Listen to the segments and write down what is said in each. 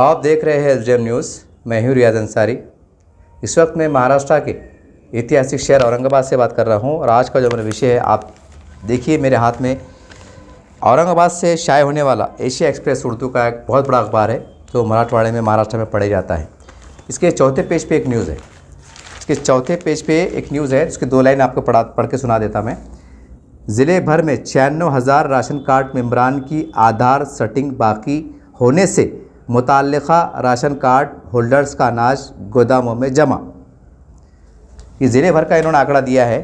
आप देख रहे हैं एसडीएम न्यूज़। मैं हूं रियाज अंसारी। इस वक्त मैं महाराष्ट्र के ऐतिहासिक शहर औरंगाबाद से बात कर रहा हूं और आज का जो मेरा विषय है, आप देखिए मेरे हाथ में औरंगाबाद से शाये होने वाला एशिया एक्सप्रेस उर्दू का एक बहुत बड़ा अखबार है जो मराठवाड़े में महाराष्ट्र में पढ़े जाता है। इसके चौथे पेज पे एक न्यूज़ है। इसके चौथे पेज पे एक न्यूज़ है, उसकी दो लाइन आपको पढ़ के सुना देता मैं। ज़िले भर में 96,000 राशन कार्ड मेम्बरान की आधार सेटिंग बाकी होने से मुताल्लिक़ा राशन कार्ड होल्डर्स का अनाज गोदामों में जमा। ये ज़िले भर का इन्होंने आंकड़ा दिया है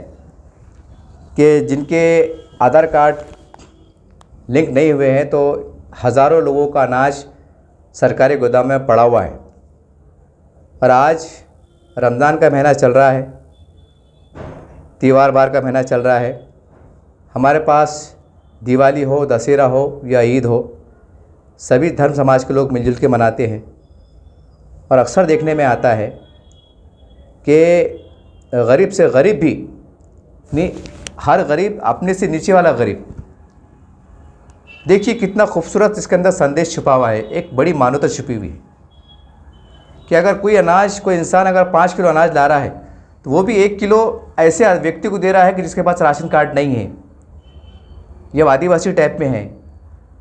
कि जिनके आधार कार्ड लिंक नहीं हुए हैं तो हज़ारों लोगों का अनाज सरकारी गोदाम में पड़ा हुआ है। और आज रमज़ान का महीना चल रहा है, त्यौहार बार का महीना चल रहा है। हमारे पास दिवाली हो, दशहरा हो या ईद हो, सभी धर्म समाज के लोग मिलजुल के मनाते हैं। और अक्सर देखने में आता है कि गरीब से गरीब भी नहीं, हर गरीब अपने से नीचे वाला गरीब। देखिए कितना खूबसूरत इसके अंदर संदेश छुपा हुआ है, एक बड़ी मानवता छुपी हुई है कि अगर कोई इंसान अगर 5 किलो अनाज ला रहा है तो वो भी 1 किलो ऐसे व्यक्ति को दे रहा है कि जिसके पास राशन कार्ड नहीं है, या आदिवासी टाइप में है,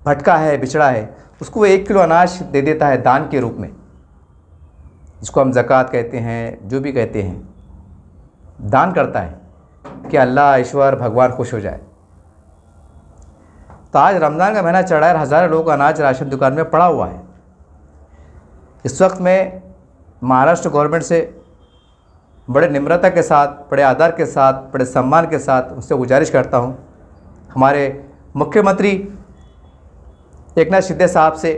भटका है, बिछड़ा है, उसको वो 1 किलो अनाज दे देता है दान के रूप में, जिसको हम ज़कात कहते हैं, जो भी कहते हैं, दान करता है कि अल्लाह, ईश्वर, भगवान खुश हो जाए। तो आज रमज़ान का महीना चढ़ा है, हज़ारों लोगों का अनाज राशन दुकान में पड़ा हुआ है। इस वक्त मैं महाराष्ट्र गवर्नमेंट से बड़े निम्रता के साथ, बड़े आदर के साथ, बड़े सम्मान के साथ उनसे गुजारिश करता हूँ, हमारे मुख्यमंत्री एकनाथ शिंदे साहब से,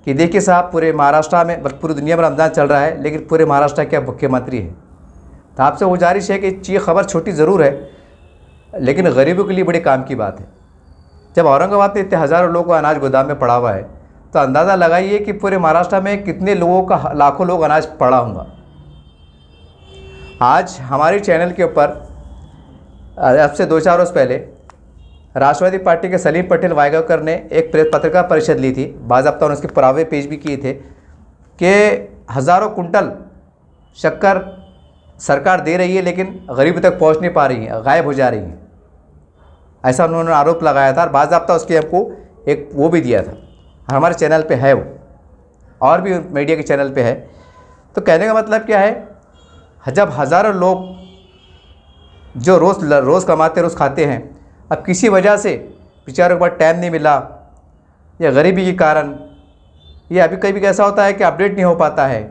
कि देखिए साहब, पूरे महाराष्ट्र में, पूरी दुनिया में रमज़ान चल रहा है, लेकिन पूरे महाराष्ट्र के मुख्यमंत्री हैं। तो आपसे गुजारिश है कि ये खबर छोटी ज़रूर है, लेकिन गरीबों के लिए बड़ी काम की बात है। जब औरंगाबाद में इतने हज़ारों लोगों का अनाज गोदाम में पड़ा हुआ है तो अंदाज़ा लगाइए कि पूरे महाराष्ट्र में कितने लोगों का, लाखों लोग अनाज पड़ा होगा। आज हमारे चैनल के ऊपर अब से 2-4 रोज़ पहले राष्ट्रवादी पार्टी के सलीम पटेल वायगावकर ने एक पत्रकार परिषद ली थी, बाज़ाब्ता उसके पुरावे पेश भी किए थे कि हज़ारों कुंटल शक्कर सरकार दे रही है लेकिन गरीब तक पहुंच नहीं पा रही है, गायब हो जा रही है, ऐसा उन्होंने आरोप लगाया था। और बाज़ाब्ता उसके हमको एक वो भी दिया था, हमारे चैनल पे है वो, और भी मीडिया के चैनल पे है। तो कहने का मतलब क्या है, जब हज़ारों लोग जो रोज़ कमाते, रोज़ खाते हैं, अब किसी वजह से बेचारों के पास टाइम नहीं मिला, या गरीबी के कारण, या अभी कभी ऐसा होता है कि अपडेट नहीं हो पाता है,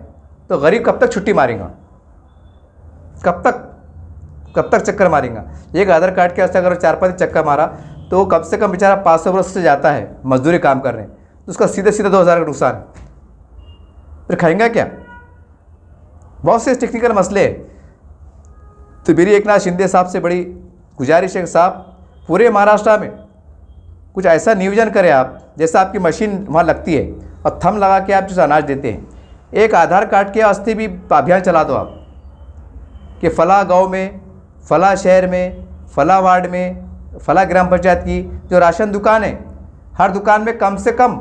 तो गरीब कब तक छुट्टी मारेगा, कब तक चक्कर मारेगा। एक आधार कार्ड के वास्ते अगर 4-5 चक्कर मारा तो कम से कम बेचारा 500 वर्ष से जाता है मजदूरी काम करने, तो उसका सीधे 2,000 का नुकसान, फिर खाएंगा क्या। बहुत से टेक्निकल मसले हैं। तो मेरी एकनाथ शिंदे साहब से बड़ी गुजारिश है कि साहब, पूरे महाराष्ट्र में कुछ ऐसा नियोजन करें आप, जैसा आपकी मशीन वहाँ लगती है और थंब लगा के आप जो अनाज देते हैं, एक आधार कार्ड के वास्ते भी अभियान चला दो आप कि फ़ला गांव में, फ़ला शहर में, फ़ला वार्ड में, फ़ला ग्राम पंचायत की जो राशन दुकान है, हर दुकान में कम से कम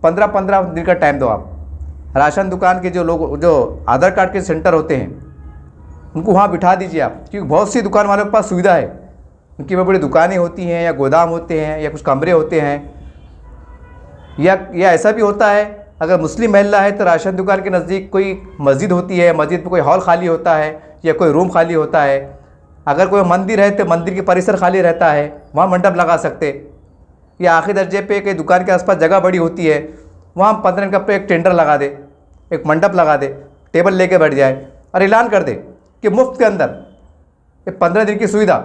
15-15 दिन का टाइम दो आप। राशन दुकान के जो लोग, जो आधार कार्ड के सेंटर होते हैं, उनको वहाँ बिठा दीजिए आप, क्योंकि बहुत सी दुकान वालों के पास सुविधा है, उनकी बड़ी बड़ी दुकानें होती हैं, या गोदाम होते हैं, या कुछ कमरे होते हैं, या ऐसा भी होता है अगर मुस्लिम महिला है तो राशन दुकान के नज़दीक कोई मस्जिद होती है, मस्जिद में कोई हॉल खाली होता है या कोई रूम खाली होता है। अगर कोई मंदिर है तो मंदिर के परिसर खाली रहता है, वहाँ मंडप लगा सकते। या आखिरी दर्जे पे कई दुकान के आसपास जगह बड़ी होती है, वहाँ 15 दिन का पे एक टेंडर लगा दे, एक मंडप लगा दे, टेबल लेके बैठ जाए और ऐलान कर दे कि मुफ्त के अंदर 15 दिन की सुविधा।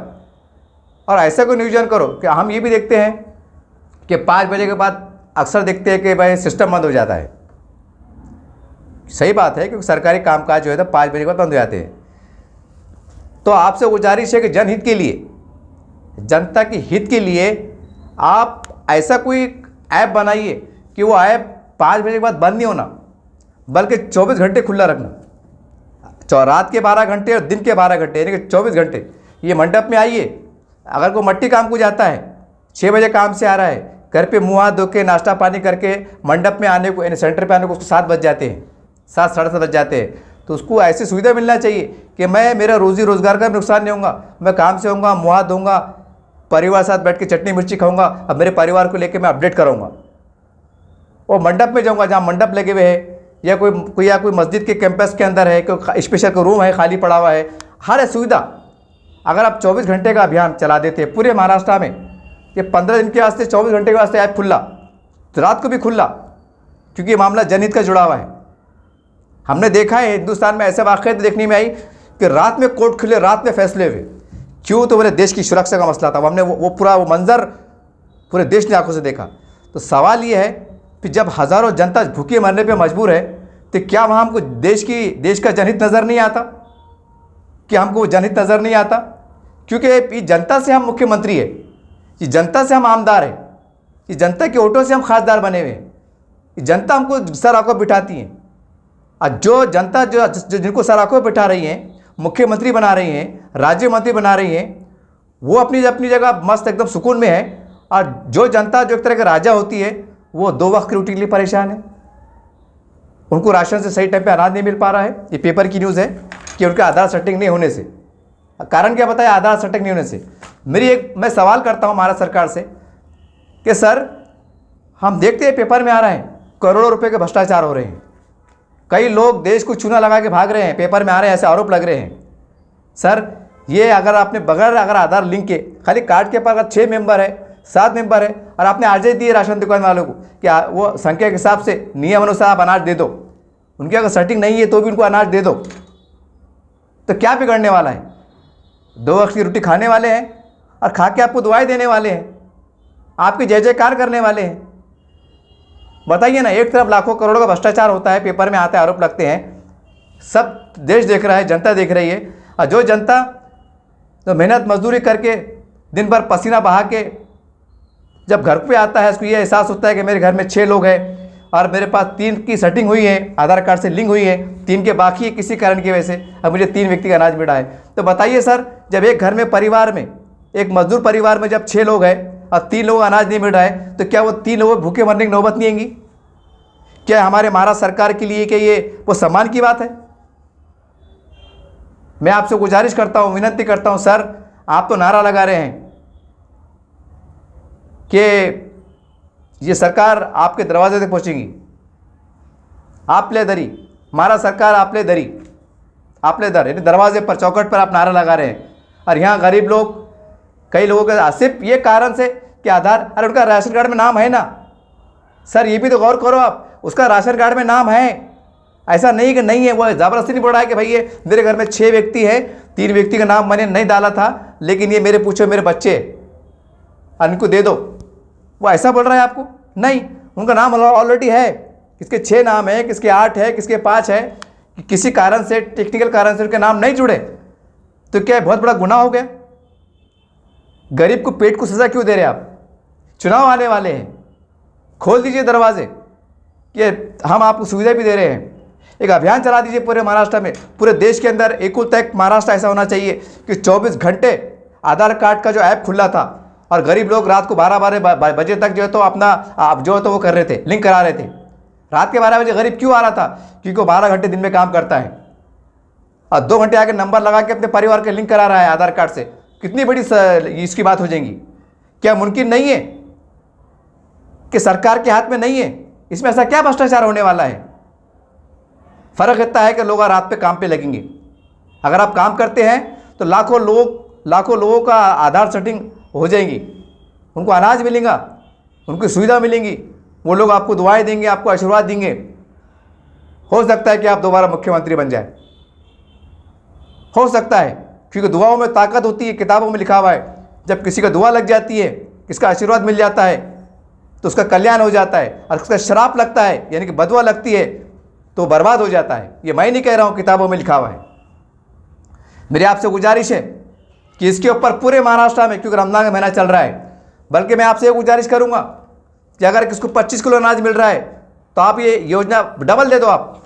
और ऐसा कोई नियोजन करो कि हम ये भी देखते हैं कि 5 बजे के बाद अक्सर देखते हैं कि भाई सिस्टम बंद हो जाता है। सही बात है, क्योंकि सरकारी कामकाज जो है तो 5 बजे के बाद बंद हो जाते हैं। तो आपसे गुजारिश है कि जनहित के लिए, जनता के हित के लिए आप ऐसा कोई ऐप बनाइए कि वो ऐप 5 बजे के बाद बंद नहीं होना, बल्कि 24 घंटे खुला रखना। रात के 12 घंटे और दिन के 12 घंटे, यानी कि 24 घंटे ये मंडप में आइए। अगर कोई मट्टी काम को जाता है, 6 बजे काम से आ रहा है, घर पे मुँह हाथ धो के नाश्ता पानी करके मंडप में आने को, यानी सेंटर पे आने को उसको 7 बज जाते हैं, 7 साढ़े 7 बज जाते हैं। तो उसको ऐसी सुविधा मिलना चाहिए कि मैं, मेरा रोज़ी रोज़गार का नुकसान नहीं होगा, मैं काम से होऊंगा, मुँह हाथ धोऊंगा, परिवार साथ बैठ के चटनी मिर्ची खाऊंगा, अब मेरे परिवार को लेकर मैं अपडेट करूँगा। और मंडप में जाऊँगा जहाँ मंडप लगे हुए हैं, या कोई मस्जिद के कैंपस के अंदर है, कोई स्पेशल कोई रूम है खाली पड़ा हुआ है, हर सुविधा अगर आप 24 घंटे का अभियान चला देते हैं पूरे महाराष्ट्र में, ये 15 दिन के वास्ते 24 घंटे के वास्ते ऐप खुला, तो रात को भी खुला, क्योंकि ये मामला जनहित का जुड़ा हुआ है। हमने देखा है हिंदुस्तान में ऐसे वाक़े देखने में आई कि रात में कोर्ट खुले, रात में फैसले हुए। क्यों? तो बोले देश की सुरक्षा का मसला था। हमने वो पूरा वो मंजर पूरे देश ने आंखों से देखा। तो सवाल ये है कि जब हज़ारों जनता भूखे मरने पे मजबूर है, तो क्या वहाँ हमको देश का जनहित नज़र नहीं आता? क्या हमको जनहित नज़र नहीं आता? क्योंकि ये जनता से हम मुख्यमंत्री है, ये जनता से हम आमदार है, ये जनता के वोटों से हम खासदार बने हुए हैं, ये जनता हमको सर आंखों बिठाती है। और जो जनता जो जिनको सर आंखों बिठा रही है, मुख्यमंत्री बना रही हैं, राज्य मंत्री बना रही हैं, वो अपनी जगह मस्त एकदम सुकून में है। और जो जनता जो एक तरह का राजा होती है, वो 2 वक्त की रोटी के लिए परेशान है। उनको राशन से सही टाइम पे अनाज नहीं मिल पा रहा है। ये पेपर की न्यूज़ है कि उनका आधार सेटिंग नहीं होने से। कारण क्या बताया? आधार सेटिंग नहीं होने से। मैं सवाल करता हूँ महाराष्ट्र सरकार से कि सर, हम देखते हैं पेपर में आ रहा है करोड़ों रुपए के भ्रष्टाचार हो रहे हैं, कई लोग देश को चूना लगा के भाग रहे हैं, पेपर में आ रहे हैं, ऐसे आरोप लग रहे हैं। सर, ये अगर आपने बगैर अगर आधार लिंक के, खाली कार्ड के पर अगर 6 मेंबर है, 7 मेंबर है, और आपने आदेश दिए राशन दुकान वालों को कि वो संख्या के हिसाब से नियम अनुसार आप अनाज दे दो, उनकी अगर सेटिंग नहीं है तो भी उनको अनाज दे दो, तो क्या बिगड़ने वाला है? 2 वक्त की रोटी खाने वाले हैं और खा के आपको दुआएं देने वाले हैं, आपकी जय जयकार करने वाले हैं। बताइए ना, एक तरफ लाखों करोड़ों का भ्रष्टाचार होता है, पेपर में आते हैं, आरोप लगते हैं, सब देश देख रहा है, जनता देख रही है। और जो जनता तो मेहनत मजदूरी करके दिन भर पसीना बहा के जब घर पे आता है, उसको ये एहसास होता है कि मेरे घर में 6 लोग हैं और मेरे पास 3 की सेटिंग हुई है, आधार कार्ड से लिंक हुई है, 3 के बाकी है किसी कारण की वजह से, अब मुझे 3 व्यक्ति का अनाज मिला है। तो बताइए सर, जब एक घर में परिवार में, एक मजदूर परिवार में जब 6 लोग हैं और 3 लोगों को अनाज नहीं मिल रहा है, तो क्या वो 3 लोग भूखे मरने की नौबत नहीं आएंगी? क्या हमारे महाराष्ट्र सरकार के लिए कि ये वो सम्मान की बात है? मैं आपसे गुजारिश करता हूं, विनती करता हूं, सर आप तो नारा लगा रहे हैं कि ये सरकार आपके दरवाजे तक पहुंचेगी, आप ले दरी, महाराष्ट्र सरकार आप ले दरी, आप ले दर, यानी दरवाजे पर, चौखट पर आप नारा लगा रहे हैं। और यहाँ गरीब लोग, कई लोगों का सिर्फ ये कारण से कि आधार, अरे उनका राशन कार्ड में नाम है ना सर, ये भी तो गौर करो आप, उसका राशन कार्ड में नाम है, ऐसा नहीं कि नहीं है। वो ज़बरदस्ती नहीं बोल रहा है कि भाई ये मेरे घर में 6 व्यक्ति हैं, 3 व्यक्ति का नाम मैंने नहीं डाला था, लेकिन ये मेरे पूछो मेरे बच्चे, इनको दे दो, वो ऐसा बोल रहा है आपको? नहीं, उनका नाम ऑलरेडी है, किसके 6 नाम है, किसके 8 है, किसके 5 है, किसी कारण से, टेक्निकल कारण से उनके नाम नहीं जुड़े, तो क्या बहुत बड़ा गुनाह हो गया? गरीब को पेट को सजा क्यों दे रहे आप? चुनाव आने वाले हैं, खोल दीजिए दरवाजे, कि हम आपको सुविधा भी दे रहे हैं। एक अभियान चला दीजिए पूरे महाराष्ट्र में, पूरे देश के अंदर एक महाराष्ट्र ऐसा होना चाहिए कि 24 घंटे आधार कार्ड का जो ऐप खुला था और गरीब लोग रात को 12 बजे तक जो है तो अपना जो है तो वो कर रहे थे, लिंक करा रहे थे। रात के 12 बजे गरीब क्यों आ रहा था? क्योंकि वो 12 घंटे दिन में काम करता है और 2 घंटे आके नंबर लगा के अपने परिवार के लिंक करा रहा है आधार कार्ड से। कितनी बड़ी इसकी बात हो जाएगी? क्या मुमकिन नहीं है कि सरकार के हाथ में नहीं है? इसमें ऐसा क्या भ्रष्टाचार होने वाला है? फ़र्क इतना है कि लोग रात पे काम पे लगेंगे। अगर आप काम करते हैं तो लाखों लोगों का आधार सेटिंग हो जाएगी, उनको अनाज मिलेगा, उनको सुविधा मिलेंगी, वो लोग आपको दुआएं देंगे, आपको आशीर्वाद देंगे। हो सकता है कि आप दोबारा मुख्यमंत्री बन जाए, हो सकता है, क्योंकि दुआओं में ताकत होती है। किताबों में लिखा हुआ है, जब किसी का दुआ लग जाती है, किसका आशीर्वाद मिल जाता है, तो उसका कल्याण हो जाता है, और उसका श्राप लगता है यानी कि बदुआ लगती है तो बर्बाद हो जाता है। ये मैं नहीं कह रहा हूँ, किताबों में लिखा हुआ है। मेरी आपसे गुजारिश है कि इसके ऊपर पूरे महाराष्ट्र में, क्योंकि रमज़ान का महीना चल रहा है, बल्कि मैं आपसे ये गुजारिश करूँगा कि अगर किसको 25 किलो अनाज मिल रहा है तो आप ये योजना डबल दे दो। आप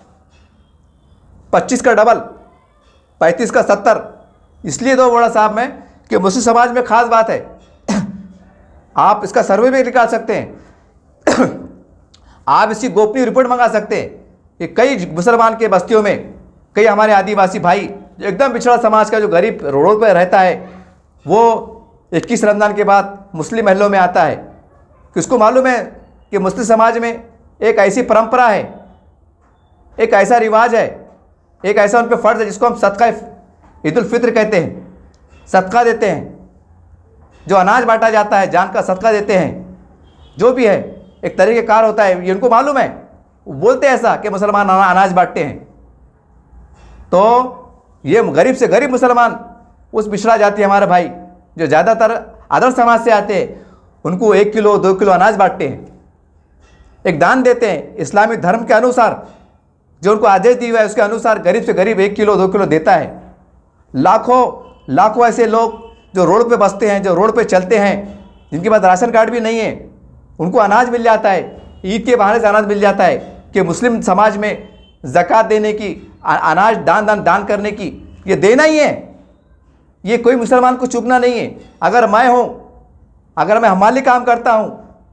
25 का डबल, 35 का 70 इसलिए दो बड़ा साहब में कि मुस्लिम समाज में खास बात है। आप इसका सर्वे भी निकाल सकते हैं आप इसकी गोपनीय रिपोर्ट मंगा सकते हैं कि कई मुसलमान के बस्तियों में कई हमारे आदिवासी भाई जो एकदम पिछड़ा समाज का जो गरीब रोडों पर रहता है, वो 21 रमज़ान के बाद मुस्लिम महलों में आता है। किसको मालूम है कि मुस्लिम समाज में एक ऐसी परंपरा है, एक ऐसा रिवाज है, एक ऐसा उन पर फ़र्ज़ है जिसको हम सदका ईद उल फित्र कहते हैं। सदका देते हैं, जो अनाज बांटा जाता है, जान का सदका देते हैं, जो भी है एक तरीक़ेकार होता है, ये उनको मालूम है। वो बोलते हैं ऐसा कि मुसलमान अनाज बांटते हैं। तो ये गरीब से गरीब मुसलमान, उस पिछड़ा जाति हमारे भाई जो ज़्यादातर अदर समाज से आते हैं, उनको 1 किलो 2 किलो अनाज बांटते हैं, एक दान देते हैं। इस्लामी धर्म के अनुसार जो उनको आदेश दिया हुआ है उसके अनुसार गरीब से गरीब 1 किलो 2 किलो देता है। लाखों ऐसे लोग जो रोड पे बसते हैं, जो रोड पे चलते हैं, जिनके पास राशन कार्ड भी नहीं है, उनको अनाज मिल जाता है। ईद के बहाने से अनाज मिल जाता है कि मुस्लिम समाज में ज़कात देने की, अनाज दान करने की, ये देना ही है। ये कोई मुसलमान को चूकना नहीं है। अगर मैं हमाली काम करता हूँ,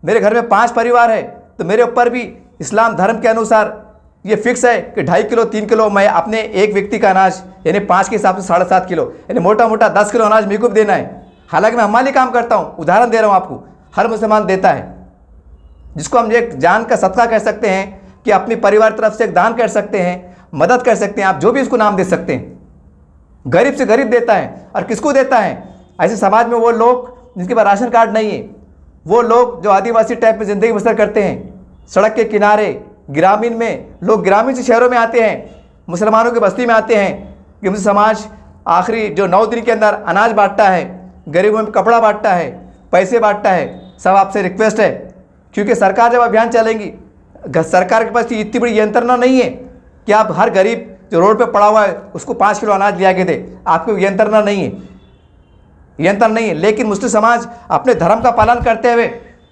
मेरे घर में 5 परिवार है, तो मेरे ऊपर भी इस्लाम धर्म के अनुसार ये फिक्स है कि 2.5 किलो 3 किलो मैं अपने एक व्यक्ति का अनाज यानी 5 के हिसाब से 7.5 किलो यानी मोटा 10 किलो अनाज मेरे को भी देना है। हालांकि मैं हमाली काम करता हूँ, उदाहरण दे रहा हूँ आपको, हर मुसलमान देता है, जिसको हम एक जान का सदका कह सकते हैं कि अपनी परिवार तरफ से एक दान कर सकते हैं, मदद कर सकते हैं, आप जो भी इसको नाम दे सकते हैं। गरीब से गरीब देता है। और किसको देता है? ऐसे समाज में वो लोग जिनके पास राशन कार्ड नहीं है, वो लोग जो आदिवासी टाइप में ज़िंदगी बसर करते हैं, सड़क के किनारे, ग्रामीण में, लोग ग्रामीण से शहरों में आते हैं, मुसलमानों की बस्ती में आते हैं कि मुस्लिम समाज आखिरी जो 9 दिन के अंदर अनाज बांटता है, गरीबों में कपड़ा बांटता है, पैसे बांटता है। सब आपसे रिक्वेस्ट है, क्योंकि सरकार जब अभियान चलेंगी, सरकार के पास इतनी बड़ी यंत्रणा नहीं है कि आप हर गरीब जो रोड पे पड़ा हुआ है उसको 5 किलो अनाज लिया के दे। आपको यंत्रणा नहीं है। लेकिन मुस्लिम समाज अपने धर्म का पालन करते हुए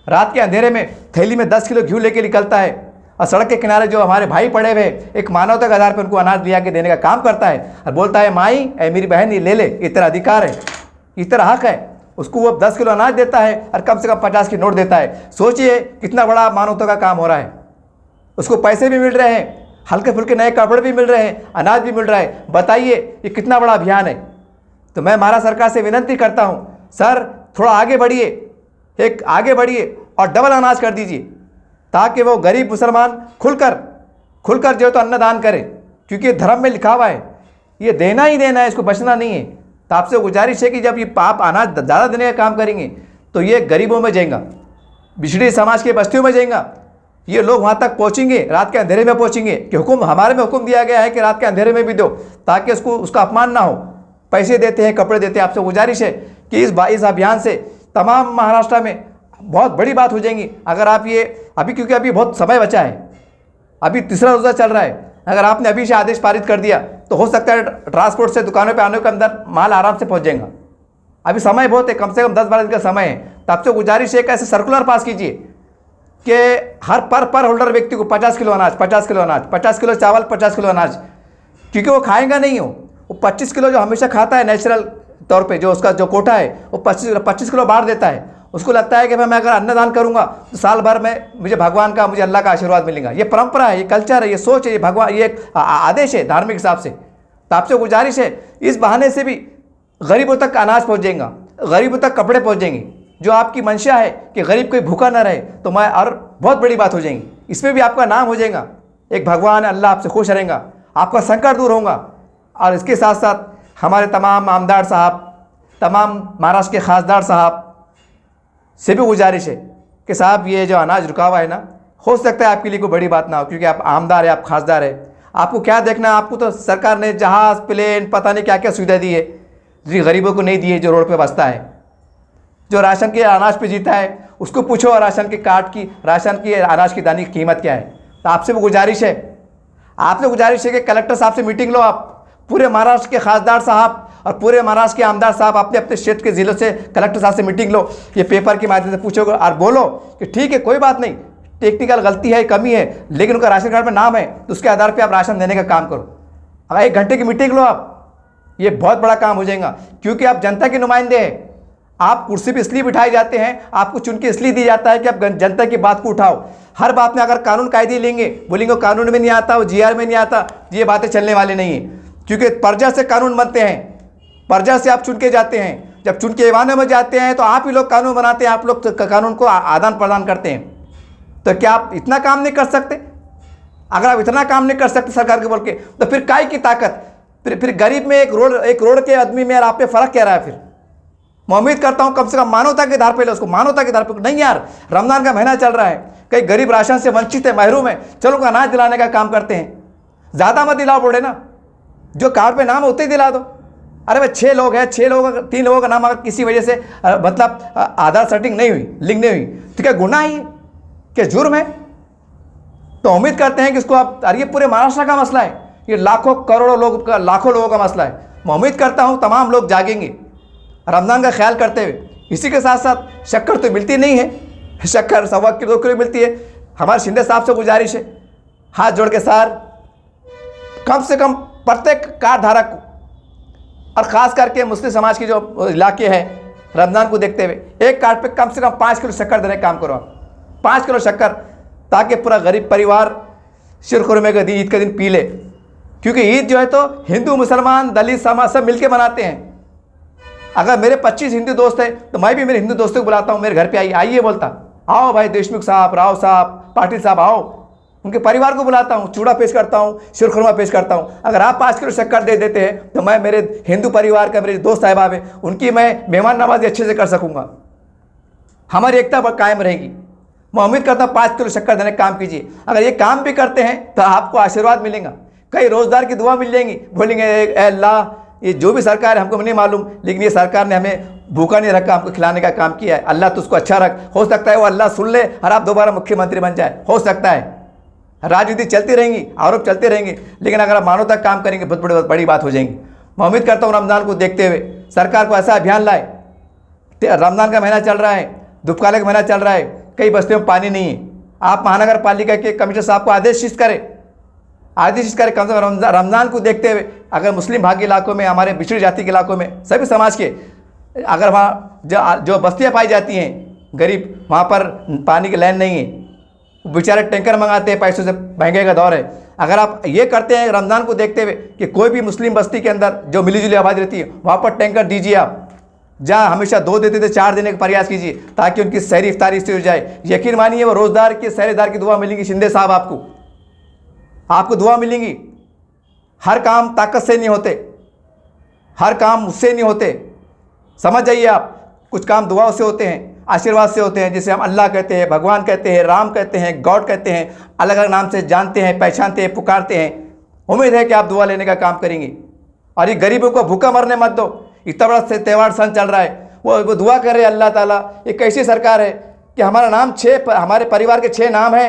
रात के अंधेरे में थैली में 10 किलो घी लेके निकलता है और सड़क के किनारे जो हमारे भाई पड़े हुए एक मानवता के आधार पर उनको अनाज लिया के देने का काम करता है और बोलता है, माई ऐ मेरी बहन ये ले ले, ये तेरा अधिकार है, ये तेरा हक है। उसको वो 10 किलो अनाज देता है और कम से कम 50 की नोट देता है। सोचिए कितना बड़ा मानवता का काम हो रहा है। उसको पैसे भी मिल रहे हैं, हल्के फुल्के नए कपड़े भी मिल रहे हैं, अनाज भी मिल रहा है। बताइए ये कितना बड़ा अभियान है। तो मैं महाराष्ट्र सरकार से विनती करता हूँ, सर थोड़ा आगे बढ़िए और डबल अनाज कर दीजिए, ताकि वो गरीब मुसलमान खुलकर जो तो अन्नदान करे, क्योंकि धर्म में लिखा हुआ है ये देना ही देना है, इसको बचना नहीं है। तो आपसे गुजारिश है कि जब ये आप अनाज ज़्यादा देने का काम करेंगे तो ये गरीबों में जाएगा, बिछड़ी समाज के बस्तियों में जाएगा। ये लोग वहाँ तक पहुँचेंगे, रात के अंधेरे में पहुँचेंगे कि हमारे में हुक्म दिया गया है कि रात के अंधेरे में भी दो, ताकि उसका अपमान ना हो। पैसे देते हैं, कपड़े देते हैं। आपसे गुजारिश है कि इस अभियान से तमाम महाराष्ट्र में बहुत बड़ी बात हो जाएगी। अगर आप ये क्योंकि अभी बहुत समय बचा है, अभी तीसरा रोज़ा चल रहा है, अगर आपने अभी से आदेश पारित कर दिया तो हो सकता है ट्रांसपोर्ट से दुकानों पे आने के अंदर माल आराम से पहुंच जाएगा। अभी समय बहुत है, कम से कम 10-12 दिन का समय है। तो आपसे गुजारिश है कि ऐसे सर्कुलर पास कीजिए कि हर पर होल्डर व्यक्ति को 50 किलो अनाज, 50 किलो चावल, 50 किलो अनाज, क्योंकि वो खाएगा नहीं, वो 25 किलो जो हमेशा खाता है नेचुरल तौर पे, जो उसका जो कोटा है वो 25 किलो बांट देता है। उसको लगता है कि मैं अगर अन्नदान करूंगा तो साल भर में मुझे अल्लाह का आशीर्वाद मिलेगा। ये परंपरा है, ये कल्चर है, ये सोच है, ये एक आदेश है धार्मिक हिसाब से। तो आपसे गुजारिश है इस बहाने से भी गरीबों तक अनाज पहुँच जाएगा, गरीबों तक कपड़े पहुँच जाएंगे। जो आपकी मंशा है कि गरीब कोई भूखा ना रहे, तो मैं और बहुत बड़ी बात हो जाएगी। इसमें भी आपका नाम हो जाएगा, एक भगवान अल्लाह आपसे खुश रहेगा, आपका संकट दूर होगा। और इसके साथ साथ हमारे तमाम आमदार साहब, तमाम महाराष्ट्र के खासदार साहब से भी गुजारिश है कि साहब ये जो अनाज रुका हुआ है ना, हो सकता है आपके लिए कोई बड़ी बात ना हो, क्योंकि आप आमदार है, आप खासदार है, आपको क्या देखना है। आपको तो सरकार ने जहाज़, प्लेन, पता नहीं क्या क्या सुविधा दी है, जी गरीबों को नहीं दी है, जो रोड पे बसता है, जो राशन के अनाज पे जीता है, उसको पूछो राशन की अनाज की दाने की कीमत क्या है। तो आपसे भी गुजारिश है कि कलेक्टर साहब से मीटिंग लो आप, पूरे महाराष्ट्र के खासदार साहब और पूरे महाराष्ट्र के आमदार साहब अपने अपने क्षेत्र के ज़िलों से कलेक्टर साहब से मीटिंग लो, ये पेपर के माध्यम से पूछो और बोलो कि ठीक है, कोई बात नहीं, टेक्निकल गलती है, कमी है, लेकिन उनका राशन कार्ड में नाम है, तो उसके आधार पर आप राशन देने का काम करो। अगर 1 घंटे की मीटिंग लो आप, ये बहुत बड़ा काम हो जाएगा, क्योंकि आप जनता के नुमाइंदे हैं। आप कुर्सी पे इसलिए बिठाए जाते हैं, आपको चुन के इसलिए दिया जाता है कि आप जनता की बात को उठाओ। हर बात में अगर कानून कायदे लेंगे, बोलेंगे कानून में नहीं आता, वो जीआर में नहीं आता, ये बातें चलने वाली नहीं है। क्योंकि प्रजा से कानून बनते हैं, प्रजा से आप चुन के जाते हैं। जब चुन के ऐवानों में जाते हैं तो आप ही लोग कानून बनाते हैं, आप लोग कानून को आदान प्रदान करते हैं। तो क्या आप इतना काम नहीं कर सकते? अगर आप इतना काम नहीं कर सकते सरकार के बोल के, तो फिर काय की ताकत? फिर गरीब में एक रोड के आदमी में और आप पे फर्क क्या रहा है? फिर मैं उम्मीद करता हूं कम से कम मानवता के आधार पर, उसको मानवता के आधार पर नहीं। यार रमजान का महीना चल रहा है, कई गरीब राशन से वंचित है, महरूम है, चलो उनको अनाज दिलाने का काम करते हैं। ज़्यादा मत दिलाओ बोले ना, जो कार्ड पे नाम होते ही दिला दो। अरे भाई 6 लोग हैं, 6 लोग, 3 लोगों का नाम अगर किसी वजह से मतलब आधार सेटिंग नहीं हुई, लिंक नहीं हुई, तो क्या गुनाह है? क्या जुर्म है? तो उम्मीद करते हैं कि इसको आप, अरे ये पूरे महाराष्ट्र का मसला है, ये लाखों करोड़ों लोग का, लाखों लोगों का मसला है। मैं उम्मीद करता हूँ तमाम लोग जागेंगे रमज़ान का ख्याल करते हुए। इसी के साथ साथ शक्कर तो मिलती नहीं है, शक्कर 1.25 किलो 2 किलो मिलती है। हमारे शिंदे साहब से गुजारिश है, हाथ जोड़ के सर, कम से कम प्रत्येक कार्ड धारक को, और ख़ास करके मुस्लिम समाज के जो इलाके हैं, रमज़ान को देखते हुए एक कार्ड पे कम से कम 5 किलो शक्कर देने का काम करो आप, 5 किलो शक्कर, ताकि पूरा गरीब परिवार शिरखुरमे का दिन, ईद का दिन पी ले। क्योंकि ईद जो है तो हिंदू मुसलमान दलित समाज सब मिलके मनाते हैं। अगर मेरे 25 हिंदू दोस्त हैं तो मैं भी मेरे हिंदू दोस्तों को बुलाता हूँ, मेरे घर पे आइए बोलता, आओ भाई देशमुख साहब, राव साहब, पाटिल साहब आओ, उनके परिवार को बुलाता हूँ, चूड़ा पेश करता हूँ, शिरखुरमा पेश करता हूँ। अगर आप 5 किलो शक्कर दे देते हैं तो मैं मेरे हिंदू परिवार का, मेरे दोस्त साहिबा है, उनकी मैं मेहमान नवाजी अच्छे से कर सकूँगा, हमारी एकता कायम रहेगी। मैं उम्मीद करता हूँ 5 किलो शक्कर देने का काम कीजिए। अगर ये काम भी करते हैं तो आपको आशीर्वाद मिलेगा, कई रोज़गार की दुआ मिल जाएंगी। बोलेंगे अल्लाह, ये जो भी सरकार है हमको नहीं मालूम, लेकिन ये सरकार ने हमें भूखा नहीं रखा, हमको खिलाने का काम किया है, अल्लाह तो उसको अच्छा रख। हो सकता है वो अल्लाह सुन ले और आप दोबारा मुख्यमंत्री बन जाए, हो सकता है। राजनीति चलती रहेंगी, आरोप चलते रहेंगे, लेकिन अगर आप मानवता का काम करेंगे बहुत बड़ी बात हो जाएंगी। मैं उम्मीद करता हूँ रमज़ान को देखते हुए सरकार को ऐसा अभियान लाए। रमज़ान का महीना चल रहा है, धूपकाले का महीना चल रहा है, कई बस्तियों में पानी नहीं है। आप महानगर पालिका के कमिश्नर साहब को आदेशित करें कम से कम रमज़ान को देखते हुए, अगर मुस्लिम भागी इलाकों में, हमारे पिछड़ी जाति के इलाकों में, सभी समाज के, अगर वहाँ जो बस्तियाँ पाई जाती हैं गरीब, वहाँ पर पानी की लाइन नहीं है, बेचारे टैंकर मंगाते हैं, पैसों से महंगे का दौर है। अगर आप ये करते हैं रमज़ान को देखते हुए कि कोई भी मुस्लिम बस्ती के अंदर जो मिलीजुली आबादी रहती है वहाँ पर टैंकर दीजिए आप, जहाँ हमेशा 2 देते थे 4 देने का प्रयास कीजिए, ताकि उनकी सहरी इफ्तारी से हो जाए। यकीन मानिए वो रोज़दार के सहरेदार की दुआ मिलेगी शिंदे साहब, आपको दुआ मिलेंगी। हर काम ताकत से नहीं होते, हर काम मुझसे नहीं होते, समझ जाइए आप। कुछ काम दुआओं से होते हैं, आशीर्वाद से होते हैं, जिसे हम अल्लाह कहते हैं, भगवान कहते हैं, राम कहते हैं, गॉड कहते हैं, अलग अलग नाम से जानते हैं, पहचानते हैं, पुकारते हैं। उम्मीद है कि आप दुआ लेने का काम करेंगे। और ये गरीबों को भूखा मरने मत दो। इतना बड़ा त्यौहार सन चल रहा है, वो दुआ कर रहे हैं अल्लाह ताला। ये कैसी सरकार है कि हमारा नाम 6, हमारे परिवार के 6 नाम है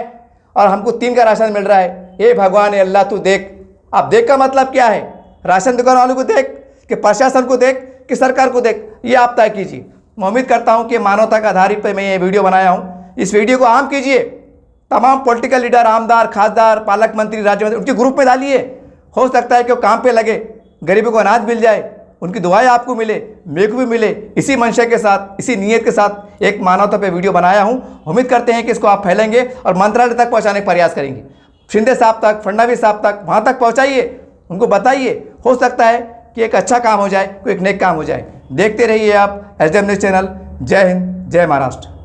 और हमको 3 का राशन मिल रहा है। ये भगवान है, अल्लाह तू देख। अब देख का मतलब क्या है? राशन दुकान वालों को देख, कि प्रशासन को देख, कि सरकार को देख, ये आप तय कीजिए। मैं उम्मीद करता हूँ कि मानवता का आधारित पर मैं ये वीडियो बनाया हूँ। इस वीडियो को आम कीजिए, तमाम पॉलिटिकल लीडर, आमदार, खासदार, पालक मंत्री, राज्य मंत्री, उनके ग्रुप में डालिए। हो सकता है कि वो काम पे लगे, गरीबों को अनाज मिल जाए, उनकी दुआएं आपको मिले, मेरे को भी मिले। इसी मंशा के साथ, इसी नीयत के साथ एक मानवता पे वीडियो बनाया हूँ। उम्मीद करते हैं कि इसको आप फैलेंगे और मंत्रालय तक पहुँचाने का प्रयास करेंगे, शिंदे साहब तक, फडणवीस साहब तक, वहाँ तक पहुँचाइए, उनको बताइए। हो सकता है कि एक अच्छा काम हो जाए, कोई एक नेक काम हो जाए। देखते रहिए आप SDM न्यूज़ चैनल। जय हिंद, जय महाराष्ट्र।